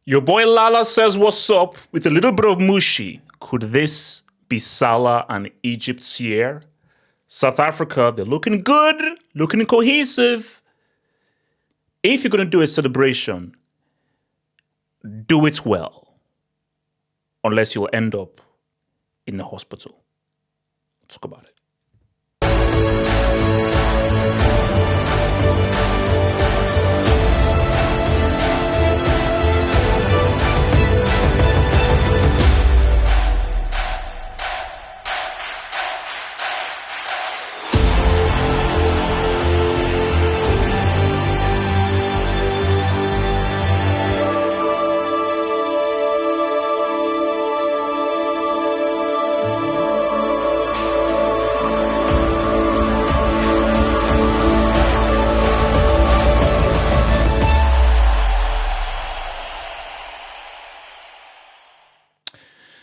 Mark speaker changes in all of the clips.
Speaker 1: Your boy Lala says, what's up? With a little bit of mushy, could this be Salah and Egypt's year? South Africa, they're looking good, looking cohesive. If you're going to do a celebration, do it well. Unless you'll end up in the hospital. Let's talk about it.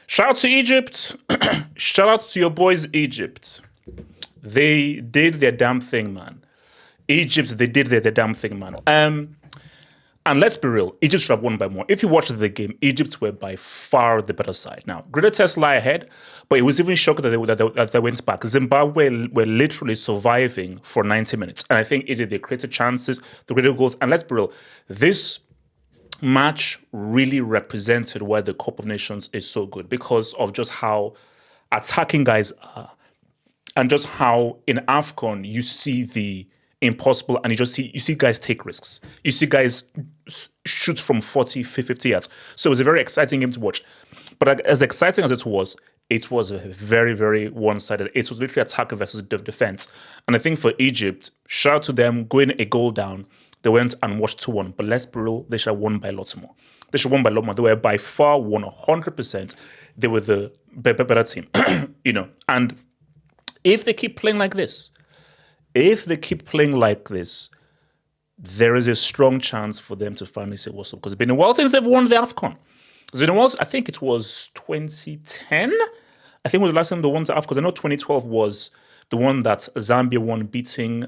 Speaker 1: Shout out to Egypt. Shout out to your boys, Egypt. They did their damn thing, man. Egypt, they did their damn thing, man. And let's be real, Egypt should have won by more. If you watched the game, Egypt were by far the better side. Now, greater tests lie ahead, but it was even shocking that they went back. Zimbabwe were literally surviving for 90 minutes. And I think Egypt, they created chances, they created goals. And let's be real, this match really represented why the Cup of Nations is so good because of just how attacking guys are and just how in AFCON you see the impossible and you see guys take risks. You see guys shoot from 40, 50 yards. So it was a very exciting game to watch. But as exciting as it was a very, very one-sided. It was literally attacker versus defense. And I think for Egypt, shout out to them going a goal down. They went and watched 2-1, but let's be real, they should have won by lots more. They should have won by a lot more. They were by far 100%. They were the better team, And if they keep playing like this, there is a strong chance for them to finally say what's up. Because it's been a while since they've won the AFCON. It's been a while, I think it was 2010. I think it was the last time they won the AFCON. I know 2012 was the one that Zambia won, beating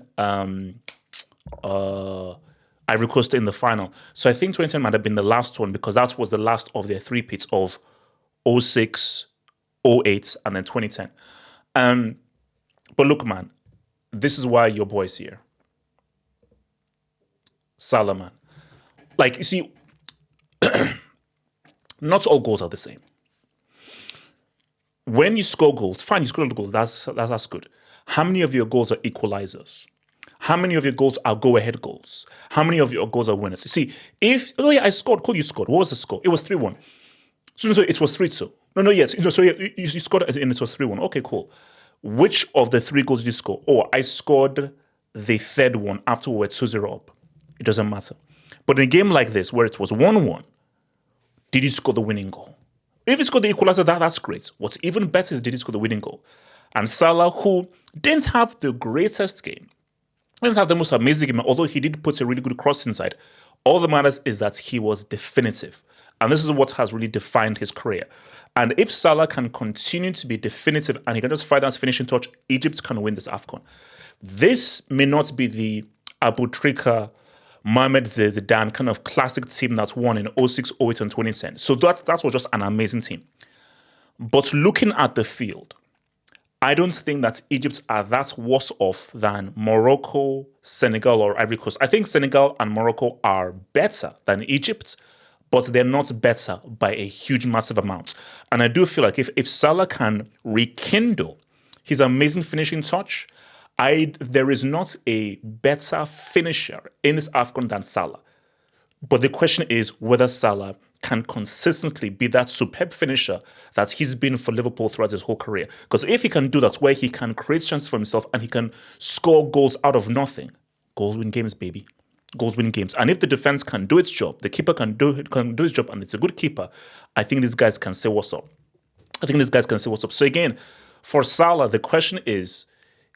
Speaker 1: Ivory Coast in the final. So I think 2010 might have been the last one because that was the last of their three-peats of 06, 08, and then 2010. But look, man, this is why your boy's here. Salah, man. Like, you see, not all goals are the same. When you score goals, fine, you score a goal, that's good. How many of your goals are equalizers? How many of your goals are go-ahead goals? How many of your goals are winners? See, I scored. Cool, you scored. What was the score? It was 3-1. So it was 3-2. You scored and it was 3-1. Okay, cool. Which of the three goals did you score? Oh, I scored the third one after we were 2-0 up. It doesn't matter. But in a game like this, where it was 1-1, did you score the winning goal? If you scored the equalizer, that's great. What's even better is did you score the winning goal? And Salah, who didn't have the greatest game, didn't have the most amazing game, although he did put a really good cross inside. All that matters is that he was definitive. And this is what has really defined his career. And if Salah can continue to be definitive and he can just find that finishing touch, Egypt can win this AFCON. This may not be the Abu Trika, Mohamed Zidane kind of classic team that won in 06, 08, and 2010. So that was just an amazing team. But looking at the field, I don't think that Egypt are that worse off than Morocco, Senegal, or Ivory Coast. I think Senegal and Morocco are better than Egypt, but they're not better by a huge, massive amount. And I do feel like if Salah can rekindle his amazing finishing touch, there is not a better finisher in this AFCON than Salah. But the question is whether Salah can consistently be that superb finisher that he's been for Liverpool throughout his whole career. Because if he can do that, where he can create chances for himself and he can score goals out of nothing, goals win games, baby. Goals win games. And if the defense can do its job, the keeper can do his job, and it's a good keeper, I think these guys can say what's up. So again, for Salah, the question is,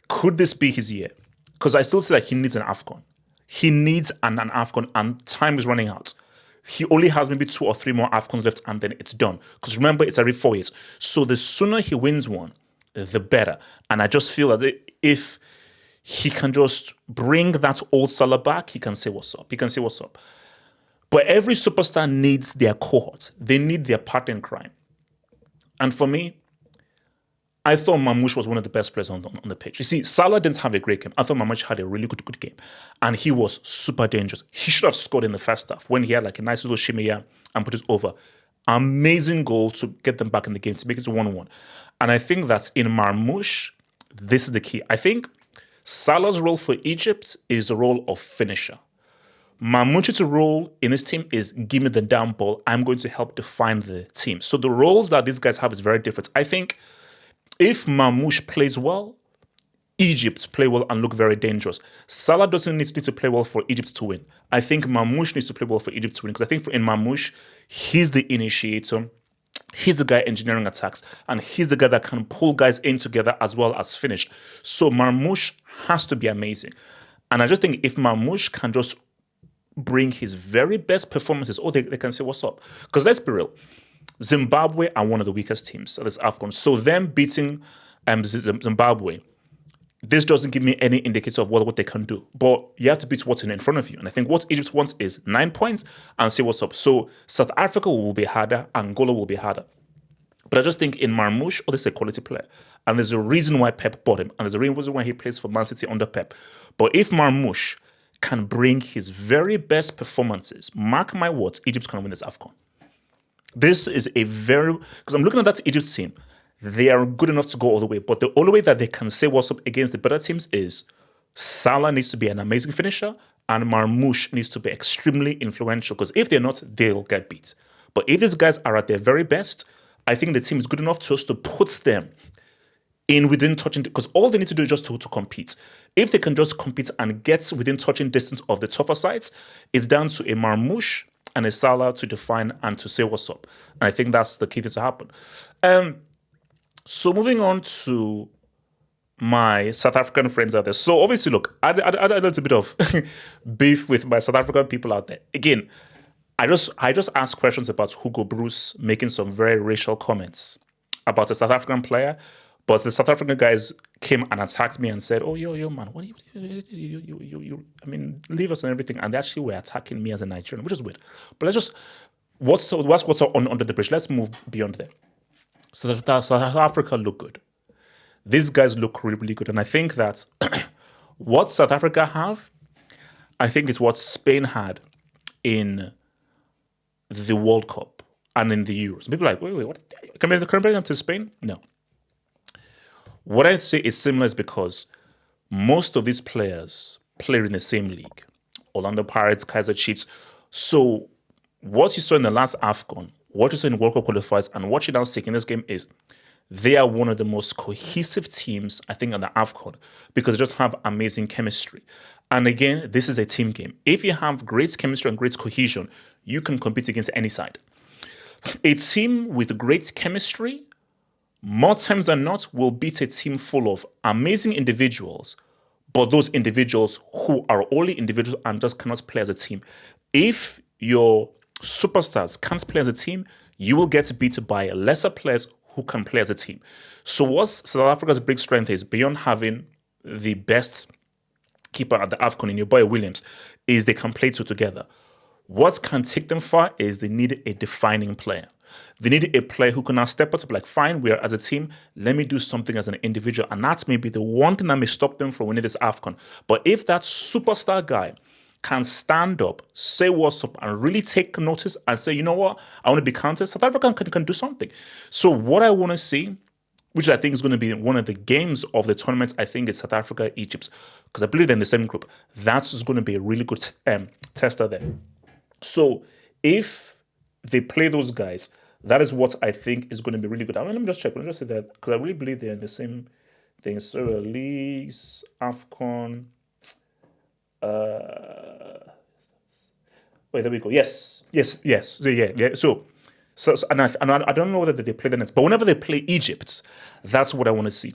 Speaker 1: could this be his year? Because I still say that he needs an AFCON. He needs an AFCON, and time is running out. He only has maybe 2 or 3 more AFCONs left, and then it's done. Because remember, it's every 4 years. So the sooner he wins one, the better. And I just feel that if he can just bring that old Salah back, he can say what's up. But every superstar needs their cohort. They need their partner in crime. And for me, I thought Marmoush was one of the best players on the pitch. You see, Salah didn't have a great game. I thought Marmoush had a really good game. And he was super dangerous. He should have scored in the first half when he had like a nice little shimmy and put it over. Amazing goal to get them back in the game, to make it 1-1. And I think that in Marmoush, this is the key. I think Salah's role for Egypt is the role of finisher. Marmoush's role in this team is give me the damn ball. I'm going to help define the team. So the roles that these guys have is very different. I think if Marmoush plays well, Egypt play well and look very dangerous. Salah doesn't need to play well for Egypt to win. I think Marmoush needs to play well for Egypt to win, because I think in Marmoush, he's the initiator. He's the guy engineering attacks, and he's the guy that can pull guys in together as well as finish. So Marmoush has to be amazing. And I just think if Marmoush can just bring his very best performances, they can say, what's up? Because let's be real, Zimbabwe are one of the weakest teams of this AFCON. So them beating Zimbabwe, this doesn't give me any indicator of what they can do. But you have to beat what's in front of you. And I think what Egypt wants is 9 points and see what's up. So South Africa will be harder, Angola will be harder. But I just think in Marmoush, this is a quality player. And there's a reason why Pep bought him. And there's a reason why he plays for Man City under Pep. But if Marmoush can bring his very best performances, mark my words, Egypt's going to win this AFCON. This is because I'm looking at that Egypt team, they are good enough to go all the way. But the only way that they can say what's up against the better teams is Salah needs to be an amazing finisher and Marmoush needs to be extremely influential. Because if they're not, they'll get beat. But if these guys are at their very best, I think the team is good enough just to put them in within touching, because all they need to do is just to compete. If they can just compete and get within touching distance of the tougher sides, it's down to a Marmoush and a Salah to define and to say what's up. And I think that's the key thing to happen. So moving on to my South African friends out there. So obviously, look, I had a little bit of beef with my South African people out there. Again, I just asked questions about Hugo Bruce making some very racial comments about a South African player, but the South African guys came and attacked me and said, "Oh, yo, man, what do you? I mean, leave us and everything." And they actually were attacking me as a Nigerian, which is weird. But let's just what's under the bridge. Let's move beyond there. So South Africa look good. These guys look really good, and I think that what South Africa have, I think is what Spain had in the World Cup and in the Euros. People are like, wait, what? Compare them to Spain? No. What I say is similar is because most of these players play in the same league. Orlando Pirates, Kaizer Chiefs. So what you saw in the last AFCON, what you saw in World Cup qualifiers, and what you now see in this game is they are one of the most cohesive teams, I think, on the AFCON, because they just have amazing chemistry. And again, this is a team game. If you have great chemistry and great cohesion, you can compete against any side. A team with great chemistry, more times than not, will beat a team full of amazing individuals, but those individuals who are only individuals and just cannot play as a team. If your superstars can't play as a team, you will get beat by lesser players who can play as a team. So what South Africa's big strength is, beyond having the best keeper at the AFCON in your boy Williams, is they can play two together. What can take them far is they need a defining player. They need a player who can now step up, like, fine, we are as a team, let me do something as an individual. And that may be the one thing that may stop them from winning this AFCON. But if that superstar guy can stand up, say what's up, and really take notice and say, you know what, I want to be counted, South Africa can do something. So what I want to see, which I think is going to be one of the games of the tournament, I think it's South Africa, Egypt, because I believe they're in the same group. That's going to be a really good tester there. So if they play those guys, that is what I think is going to be really good. I mean, let me just check. Let me just say that, because I really believe they're in the same thing. So leagues, AFCON. Wait, there we go. Yes. Yeah. So and I don't know whether they play the next, but whenever they play Egypt, that's what I want to see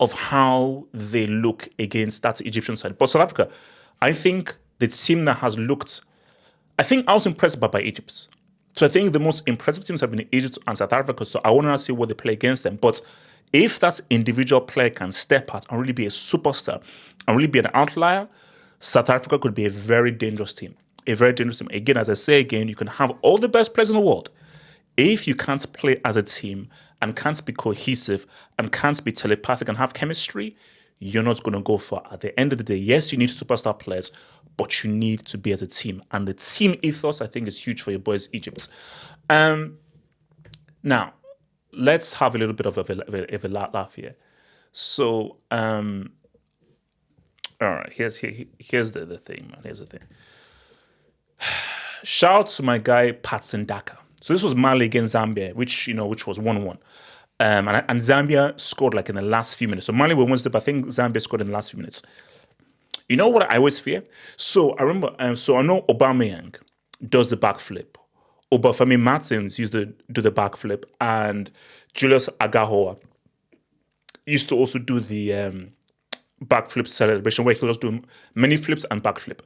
Speaker 1: of how they look against that Egyptian side. But South Africa, I think the team that has looked, I think I was impressed by Egypt. So I think the most impressive teams have been Egypt and South Africa. So I want to see what they play against them. But if that individual player can step out and really be a superstar and really be an outlier, South Africa could be a very dangerous team. a very dangerous team. Again, as I say again, you can have all the best players in the world. If you can't play as a team and can't be cohesive and can't be telepathic and have chemistry, you're not going to go far. At the end of the day, yes, you need superstar players, but you need to be as a team. And the team ethos, I think, is huge for your boys, Egypt. Now, let's have a little bit of a laugh here. So, all right, here's the thing, man. Here's the thing. Shout out to my guy Patson Daka. So this was Mali against Zambia, which was 1-1. And Zambia scored like in the last few minutes. So Mali were 1-0, but I think Zambia scored in the last few minutes. You know what I always fear? So I remember, so I know Aubameyang does the backflip. Obafemi Martins used to do the backflip, and Julius Agahoa used to also do the backflip celebration where he'll just do many flips and backflip.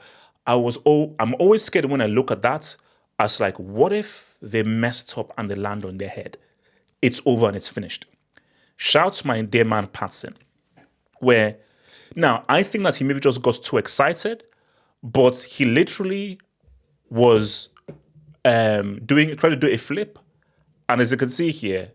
Speaker 1: I'm always scared when I look at that as like, what if they mess it up and they land on their head? It's over and it's finished. Shout to my dear man Patson, where now I think that he maybe just got too excited, but he literally was trying to do a flip, and as you can see here,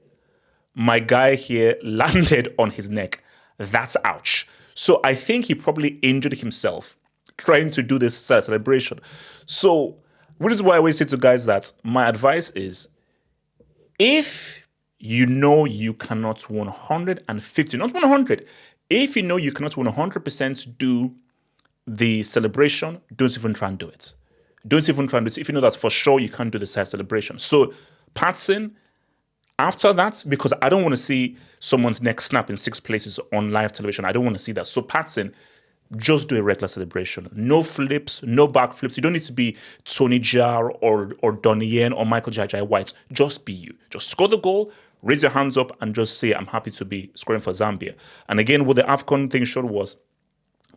Speaker 1: my guy here landed on his neck. That's ouch. So I think he probably injured himself trying to do this celebration. So which is why I always say to guys that my advice is, if you know you cannot 150, not 100, if you know you cannot 100% do the celebration, don't even try and do it. Don't even try and do it if you know that for sure you can't do the celebration. So Patson, after that, because I don't want to see someone's neck snap in 6 places on live television. I don't want to see that. So Patson, just do a regular celebration. No flips, no back flips. You don't need to be Tony Jar or Donnie Yen or Michael Jai White. Just be you. Just score the goal, raise your hands up, and just say, I'm happy to be scoring for Zambia. And again, what the AFCON thing showed was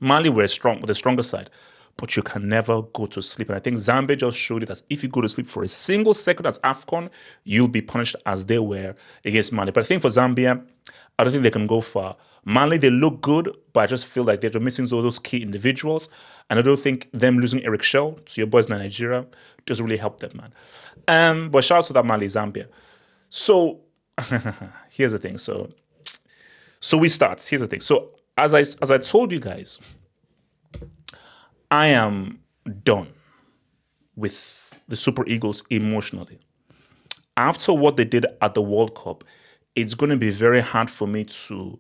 Speaker 1: Mali were strong with the stronger side, but you can never go to sleep. And I think Zambia just showed it that if you go to sleep for a single second as AFCON, you'll be punished as they were against Mali. But I think for Zambia, I don't think they can go far. Mali, they look good, but I just feel like they're missing all those key individuals. And I don't think them losing Eric Shell to your boys in Nigeria doesn't really help them, man. But shout out to that Mali, Zambia. So here's the thing. So we start. Here's the thing. So as I told you guys, I am done with the Super Eagles emotionally. After what they did at the World Cup, it's going to be very hard for me to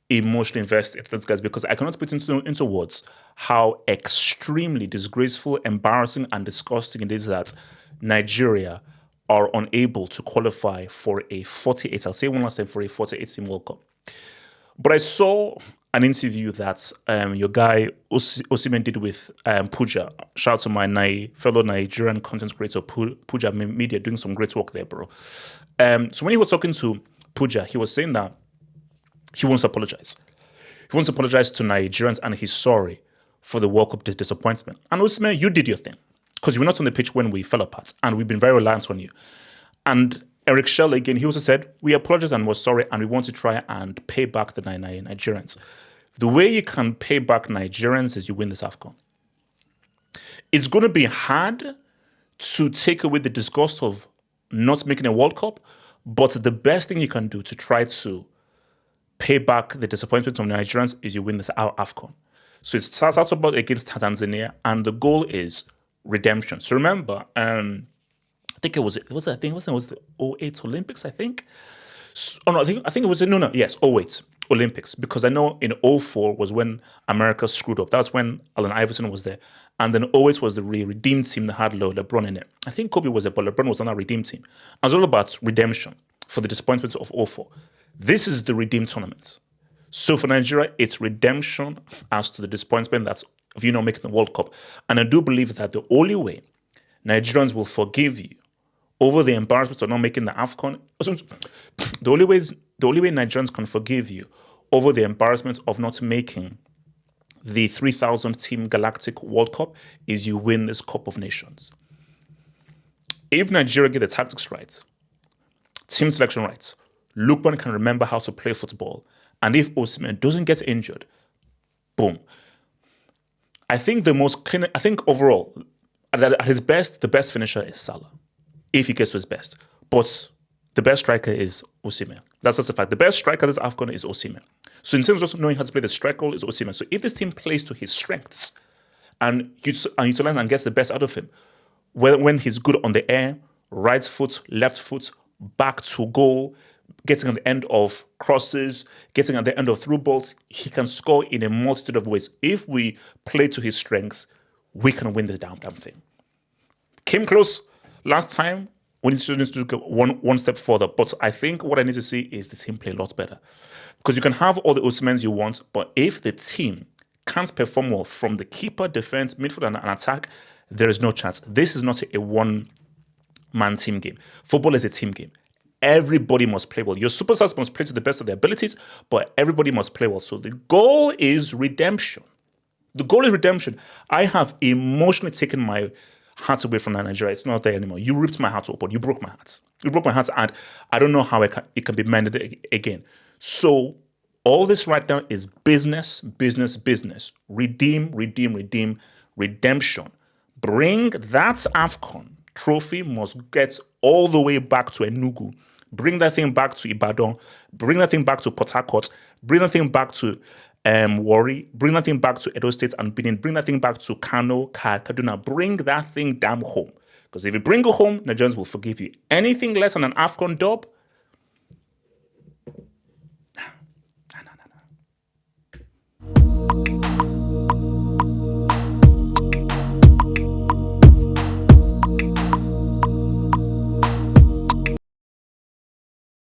Speaker 1: emotionally invest in those guys, because I cannot put into words how extremely disgraceful, embarrassing, and disgusting it is that Nigeria are unable to qualify for a 48, I'll say one last time, for a 48-team World Cup. But I saw an interview that your guy Osimhen did with Puja. Shout out to my fellow Nigerian content creator, Puja Media, doing some great work there, bro. So when he was talking to Puja, he was saying that he wants to apologize. He wants to apologize to Nigerians, and he's sorry for the World Cup disappointment. And Osimhen, you did your thing, because you were not on the pitch when we fell apart, and we've been very reliant on you. And Eric Shell, again, he also said, we apologize and we're sorry, and we want to try and pay back the Nigerians. The way you can pay back Nigerians is you win this AFCON. It's going to be hard to take away the disgust of not making a World Cup, but the best thing you can do to try to pay back the disappointment of Nigerians is you win this AFCON. So it starts out about against Tanzania, and the goal is redemption. So remember, I think it was the 08 Olympics, I think. I think it was 08 Olympics, because I know in 04 was when America screwed up. That's when Allen Iverson was there. And then 08 was the redeemed team that had LeBron in it. I think Kobe was there, but LeBron was on that redeemed team. And it was all about redemption for the disappointments of 04. This is the redeemed tournament. So for Nigeria, it's redemption as to the disappointment that's of you not making the World Cup. And I do believe that the only way Nigerians will forgive you over the embarrassment of not making the AFCON, the only way Nigerians can forgive you over the embarrassment of not making the 3,000-team Galactic World Cup is you win this Cup of Nations. If Nigeria get the tactics right, team selection right, Lukman can remember how to play football, and if Osimhen doesn't get injured, boom. I think overall, at his best, the best finisher is Salah, if he gets to his best. But the best striker is Osimhen. That's just a fact. The best striker this AFCON is Osimhen. So in terms of just knowing how to play the striker role is Osimhen. So if this team plays to his strengths and utilizes and gets the best out of him, when he's good on the air, right foot, left foot, back to goal, getting at the end of crosses, getting at the end of through balls, he can score in a multitude of ways. If we play to his strengths, we can win this damn thing. Came close last time. We need to go one step further. But I think what I need to see is the team play a lot better. Because you can have all the Osimhens you want, but if the team can't perform well from the keeper, defense, midfield, and attack, there is no chance. This is not a one-man team game. Football is a team game. Everybody must play well. Your superstars must play to the best of their abilities, but everybody must play well. So the goal is redemption. The goal is redemption. I have emotionally taken my heart away from Nigeria. It's not there anymore. You ripped my heart open. You broke my heart. You broke my heart, and I don't know how it can be mended again. So all this right now is business, business, business. Redeem, redeem, redeem, redemption. Bring that AFCON trophy must get all the way back to Enugu. Bring that thing back to Ibadan. Bring that thing back to Port Harcourt. Bring that thing back to Warri. Bring that thing back to Edo State and Benin. Bring that thing back to Kano, Kaduna. Bring that thing damn home. Because if you bring it home, Nigerians will forgive you. Anything less than an AFCON dub,